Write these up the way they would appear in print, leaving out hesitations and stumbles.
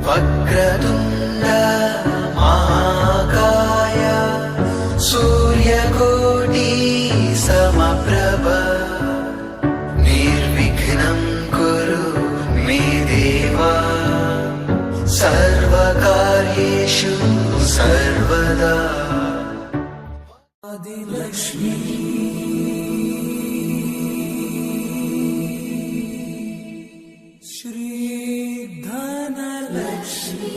वक्रतुण्ड महाकाय सूर्यकोटि समप्रभ निर्विघ्नं कुरु मे देव सर्वकार्येषु सर्वदा। आदिलक्ष्मी श्री धनलक्ष्मी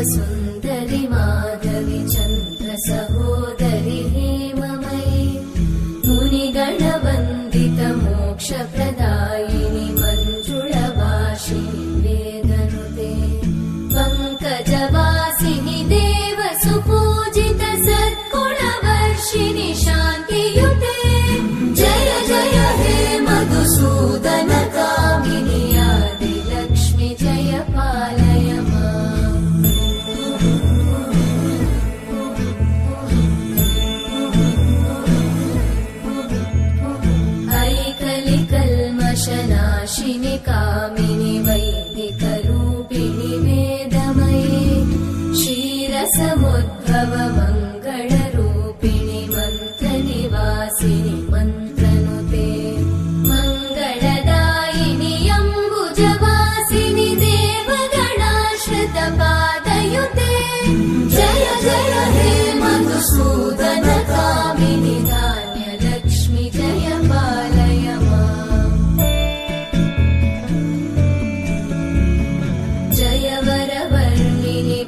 सुन्दरि माधवी चन्द्र सहोदरि हेममयी मुनिगणवन्दित मोक्षप्रदायिनि मञ्जुळभाषिणि वेदनुते पङ्कजवासिनि देवसुपूजित सद्गुणवर्षिणि शान्तियुते जय जय हे मधुसूदन कामिनि आदिलक्ष्मि जय पालय नाशिनि कामिनि वैदिकरूपिणि वेदमये क्षीरसमुद्भव मङ्गलरूपिणि मन्त्रनिवासिनि मन्त्रनुते मङ्गलदायिनि अम्बुजवासिनि देवगणाश्रितपादयुते जय जय हे मधुसूदन कामिनि धान्यलक्ष्मि जय पालय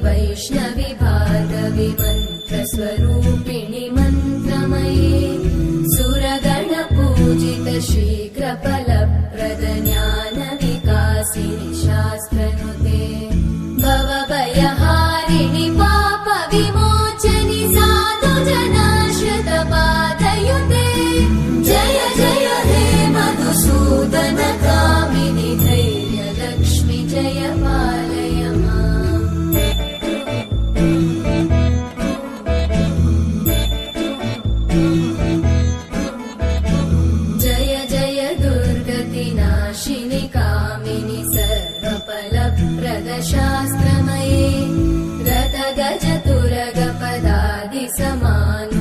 वैष्णवि भार्गवि मन्त्रस्वरूपिणि मन्त्रमये सुरगणपूजित शीघ्रफलप्रद ज्ञानविकासिनि शास्त्रनुते भवभयहारिणि पापविमोचनि साधुजनाश्रितपादयुते जय जय हे मधुसूदन कामिनि धैर्यलक्ष्मि जय पालय जय जय दुर्गतिनाशिनि कामिनि सर्वफलप्रद शास्त्रमये रथगजतुरगपदादि समान